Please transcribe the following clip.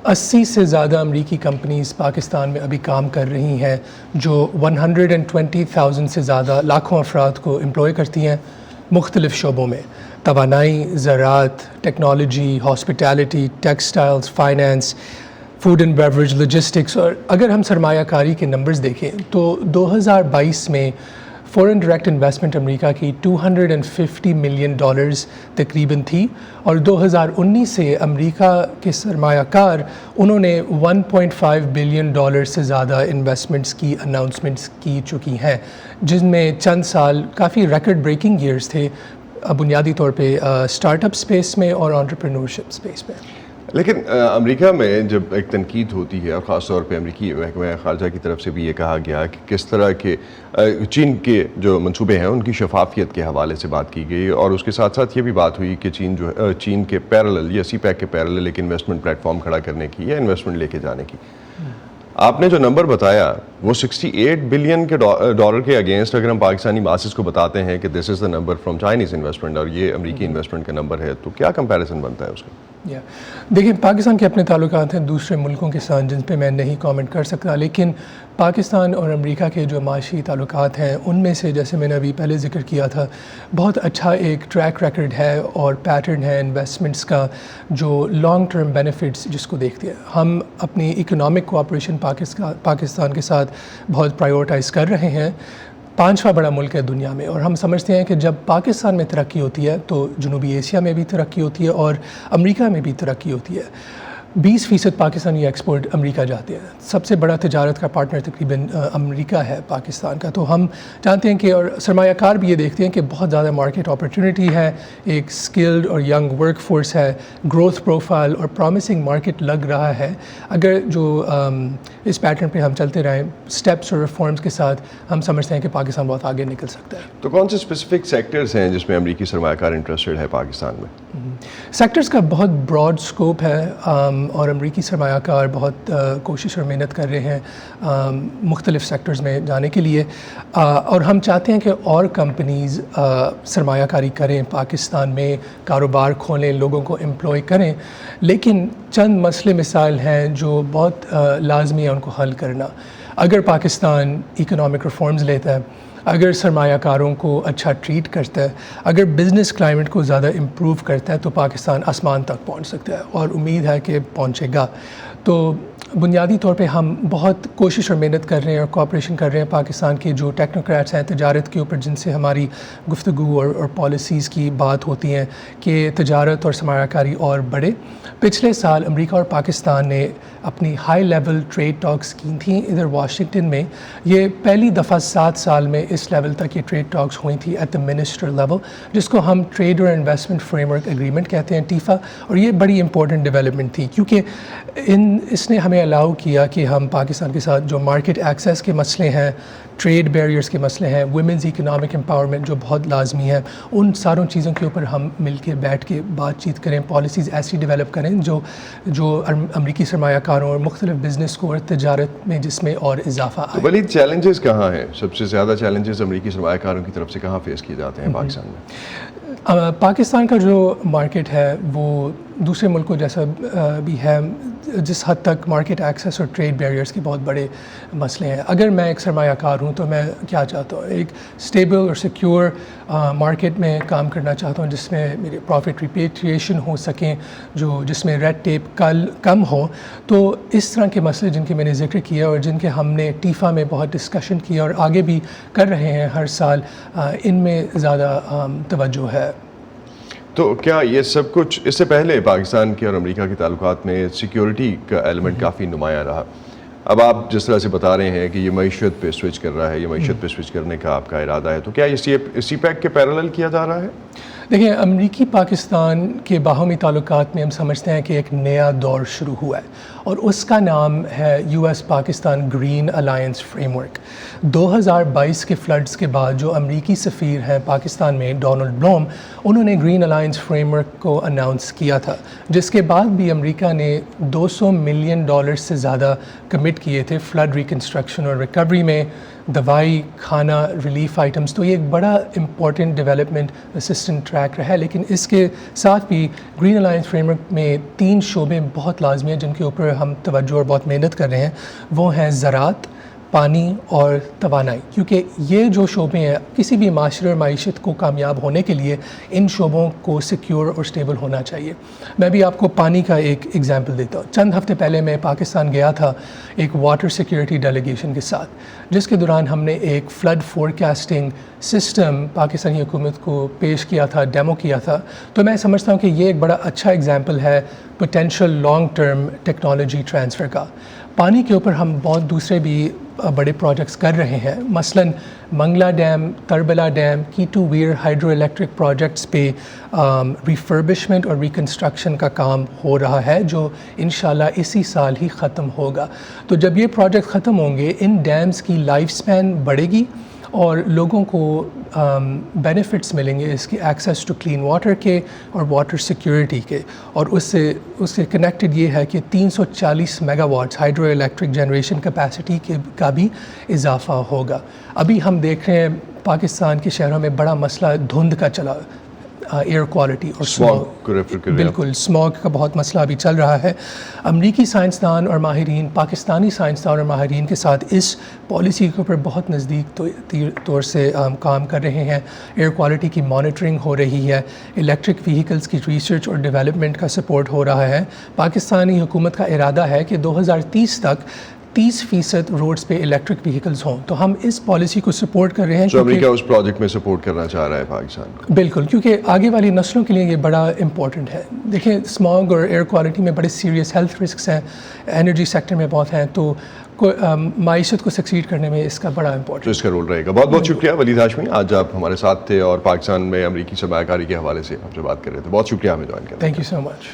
80 سے زیادہ امریکی کمپنیز پاکستان میں ابھی کام کر رہی ہیں جو 120,000 سے زیادہ لاکھوں افراد کو امپلوائے کرتی ہیں مختلف شعبوں میں، توانائی، زراعت، technology, hospitality, textiles, finance, food and beverage, logistics. اور اگر ہم سرمایہ کاری کے نمبرز دیکھیں تو 2022 میں فورن ڈائریکٹ انویسٹمنٹ امریکہ کی $250 ملین تقریباً تھی، اور 2019 سے امریکہ کے سرمایہ کار انہوں نے $1.5 بلین سے زیادہ انویسٹمنٹس کی اناؤنسمنٹس کی چکی ہیں، جن میں چند سال کافی ریکارڈ بریکنگ ایئرز تھے بنیادی طور پہ اسٹارٹ اپ اسپیس میں اور انٹرپرینورشپ اسپیس میں. لیکن امریکہ میں جب ایک تنقید ہوتی ہے، اور خاص طور پہ امریکی محکمہ خارجہ کی طرف سے بھی یہ کہا گیا کہ کس طرح کے چین کے جو منصوبے ہیں ان کی شفافیت کے حوالے سے بات کی گئی، اور اس کے ساتھ ساتھ یہ بھی بات ہوئی کہ چین کے پیرالل یا سی پیک کے پیرالل ایک انویسٹمنٹ پلیٹ فارم کھڑا کرنے کی یا انویسٹمنٹ لے کے جانے کی. آپ نے جو نمبر بتایا وہ $68 بلین کے اگینسٹ اگر ہم پاکستانی ماسز کو بتاتے ہیں کہ this is the number from Chinese investment اور یہ امریکی انویسٹمنٹ کا نمبر ہے، تو کیا کمپیریزن بنتا ہے اس کا؟ دیکھیں، پاکستان کے اپنے تعلقات ہیں دوسرے ملکوں کے ساتھ جن پہ میں نہیں کامنٹ کر سکتا، لیکن پاکستان اور امریکہ کے جو معاشی تعلقات ہیں ان میں سے جیسے میں نے ابھی پہلے ذکر کیا تھا، بہت اچھا ایک ٹریک ریکرڈ ہے اور پیٹرن ہے انویسٹمنٹس کا جو لانگ ٹرم بینیفٹس جس کو دیکھتے ہیں. ہم اپنی اکنامک کوآپریشن پاکستان کے ساتھ بہت پرائیورٹائز کر رہے ہیں. 5واں بڑا ملک ہے دنیا میں، اور ہم سمجھتے ہیں کہ جب پاکستان میں ترقی ہوتی ہے تو جنوبی ایشیا میں بھی ترقی ہوتی ہے اور امریکہ میں بھی ترقی ہوتی ہے. 20% پاکستانی ایکسپورٹ امریکہ جاتے ہیں. سب سے بڑا تجارت کا پارٹنر تقریباً امریکہ ہے پاکستان کا. تو ہم جانتے ہیں کہ، اور سرمایہ کار بھی یہ دیکھتے ہیں کہ بہت زیادہ مارکیٹ اپرچونٹی ہے، ایک سکلڈ اور ینگ ورک فورس ہے، گروتھ پروفائل اور پرومسنگ مارکیٹ لگ رہا ہے. اگر جو اس پیٹرن پہ ہم چلتے رہیں اسٹیپس اور ریفارمز کے ساتھ، ہم سمجھتے ہیں کہ پاکستان بہت آگے نکل سکتا ہے. تو کون سے اسپیسیفک سیکٹرز ہیں جس میں امریکی سرمایہ کار انٹرسٹڈ ہے پاکستان میں؟ سیکٹرز کا بہت براڈ اسکوپ ہے، اور امریکی سرمایہ کار بہت کوشش اور محنت کر رہے ہیں مختلف سیکٹرز میں جانے کے لیے، اور ہم چاہتے ہیں کہ اور کمپنیز سرمایہ کاری کریں، پاکستان میں کاروبار کھولیں، لوگوں کو امپلوائے کریں. لیکن چند مسئلے مسائل ہیں جو بہت لازمی ہے ان کو حل کرنا. اگر پاکستان اکنامک ریفارمز لیتا ہے، اگر سرمایہ کاروں کو اچھا ٹریٹ کرتا ہے، اگر بزنس کلائمیٹ کو زیادہ امپروو کرتا ہے، تو پاکستان آسمان تک پہنچ سکتا ہے، اور امید ہے کہ پہنچے گا. تو بنیادی طور پہ ہم بہت کوشش اور محنت کر رہے ہیں اور کوآپریشن کر رہے ہیں پاکستان کے جو ٹیکنوکریٹس ہیں تجارت کے اوپر، جن سے ہماری گفتگو اور پالیسیز کی بات ہوتی ہیں کہ تجارت اور سرمایہ کاری اور بڑھے. پچھلے سال امریکہ اور پاکستان نے اپنی ہائی لیول ٹریڈ ٹاکس کی تھیں ادھر واشنگٹن میں. یہ پہلی دفعہ 7 سال میں اس لیول تک یہ ٹریڈ ٹاکس ہوئی تھی ایٹ دا منسٹر لیول، جس کو ہم ٹریڈ اور انویسٹمنٹ فریم ورک ایگریمنٹ کہتے ہیں، ٹیفا. اور یہ بڑی امپورٹنٹ ڈیولپمنٹ تھی کیونکہ اس نے ہمیں الاؤ کیا کہ ہم پاکستان کے ساتھ جو مارکیٹ ایکسیس کے مسئلے ہیں، ٹریڈ بیریئرز کے مسئلے ہیں، ویمنز اکنامک امپاورمنٹ جو بہت لازمی ہے، ان ساروں چیزوں کے اوپر ہم مل کے بیٹھ کے بات چیت کریں، پالیسیز ایسی ڈیولپ کریں جو امریکی سرمایہ کاروں اور مختلف بزنس کو اور تجارت میں جس میں اور اضافہ آئے. ولی چیلنجز کہاں ہیں؟ سب سے زیادہ چیلنجز امریکی سرمایہ کاروں کی طرف سے کہاں فیس کیے جاتے ہیں پاکستان میں؟ پاکستان کا جو مارکیٹ ہے وہ دوسرے ملکوں جیسا بھی ہے، جس حد تک مارکیٹ ایکسیس اور ٹریڈ بیریئرز کے بہت بڑے مسئلے ہیں. اگر میں ایک سرمایہ کار ہوں تو میں کیا چاہتا ہوں؟ ایک اسٹیبل اور سیکیور مارکیٹ میں کام کرنا چاہتا ہوں جس میں میرے پروفٹ ریپیٹریشن ہو سکیں، جس میں ریڈ ٹیپ کم ہو. تو اس طرح کے مسئلے جن کے میں نے ذکر کیا اور جن کے ہم نے ٹیفا میں بہت ڈسکشن کیا اور آگے بھی کر رہے ہیں ہر سال، ان میں زیادہ توجہ ہے. تو کیا یہ سب کچھ اس سے پہلے پاکستان کے اور امریکہ کے تعلقات میں سیکیورٹی کا ایلیمنٹ کافی نمایاں رہا؟ اب آپ جس طرح سے بتا رہے ہیں کہ یہ معیشت پہ سوئچ کر رہا ہے، یہ معیشت پہ سوئچ کرنے کا آپ کا ارادہ ہے، تو کیا یہ سی پیک کے پیرالل کیا جا رہا ہے؟ دیکھیں، امریکی پاکستان کے باہمی تعلقات میں ہم سمجھتے ہیں کہ ایک نیا دور شروع ہوا ہے، اور اس کا نام ہے US Pakistan green alliance frame work. 2022 کے فلڈز کے بعد جو امریکی سفیر ہیں پاکستان میں ڈونلڈ بلوم، انہوں نے گرین الائنس فریم ورک کو اناؤنس کیا تھا، جس کے بعد بھی امریکہ نے $200 ملین سے زیادہ کمٹ کیے تھے فلڈ ریکنسٹرکشن اور ریکوری میں، دوائی کھانا ریلیف آئٹمس، تو یہ ایک بڑا امپورٹنٹ ڈیولپمنٹ اسسٹنٹ ٹریک رہا ہے. لیکن اس کے ساتھ بھی گرین الائنس فریم ورک میں 3 شعبے بہت لازمی ہیں جن کے اوپر ہم توجہ اور بہت محنت کر رہے ہیں. وہ ہیں زراعت، پانی اور توانائی. کیونکہ یہ جو شعبے ہیں کسی بھی معاشرے اور معیشت کو کامیاب ہونے کے لیے ان شعبوں کو سیکیور اور اسٹیبل ہونا چاہیے. میں بھی آپ کو پانی کا ایک ایگزامپل دیتا ہوں. چند ہفتے پہلے میں پاکستان گیا تھا ایک واٹر سیکیورٹی ڈیلیگیشن کے ساتھ، جس کے دوران ہم نے ایک فلڈ فورکاسٹنگ سسٹم پاکستانی حکومت کو پیش کیا تھا، ڈیمو کیا تھا. تو میں سمجھتا ہوں کہ یہ ایک بڑا اچھا ایگزامپل ہے potential long term technology transfer کا. پانی کے اوپر ہم بہت دوسرے بھی بڑے پروجیکٹس کر رہے ہیں. مثلاً منگلا ڈیم، تربلا ڈیم، کیٹو ویر ہائیڈرو الیکٹرک پروجیکٹس پہ ریفربشمنٹ اور ریکنسٹرکشن کا کام ہو رہا ہے، جو انشاءاللہ اسی سال ہی ختم ہوگا. تو جب یہ پروجیکٹ ختم ہوں گے، ان ڈیمز کی لائف سپین بڑھے گی اور لوگوں کو بینیفٹس ملیں گے اس کی ایکسیس ٹو کلین واٹر کے اور واٹر سیکیورٹی کے. اور اس سے کنیکٹڈ یہ ہے کہ 340 mega what's hydro electric generation capacity کا بھی اضافہ ہوگا. ابھی ہم دیکھ رہے ہیں پاکستان کے شہروں میں بڑا مسئلہ دھند کا چلا، ایئر کوالٹی اور بالکل اسموگ کا بہت مسئلہ ابھی چل رہا ہے. امریکی سائنسدان اور ماہرین پاکستانی سائنسدان اور ماہرین کے ساتھ اس پالیسی کے اوپر بہت نزدیک طور سے کام کر رہے ہیں. ایئر کوالٹی کی مانیٹرنگ ہو رہی ہے، الیکٹرک وہیکلز کی ریسرچ اور ڈیولپمنٹ کا سپورٹ ہو رہا ہے. پاکستانی حکومت کا ارادہ ہے کہ 2030 تک 30% روڈز پہ الیکٹرک وہیکلز ہوں. تو ہم اس پالیسی کو سپورٹ کر رہے ہیں. تو امریکہ اس پروجیکٹ میں سپورٹ کرنا چاہ رہا ہے پاکستان کو. بالکل، کیونکہ آگے والی نسلوں کے لیے یہ بڑا امپورٹنٹ ہے. دیکھیں اسموگ اور ایئر کوالٹی میں بڑے سیریس ہیلتھ رسکس ہیں، انرجی سیکٹر میں بہت ہیں. تو معیشت کو سکسیڈ کرنے میں اس کا بڑا امپورٹنٹ تو اس کا رول رہے گا. بہت بہت شکریہ ولید ہاشمی، آج آپ ہمارے ساتھ تھے اور پاکستان میں امریکی سرمایہ کاری کے حوالے سے ہم سے بات کر رہے تھے. بہت شکریہ ہمیں جوائن کرنے. Thank you so much.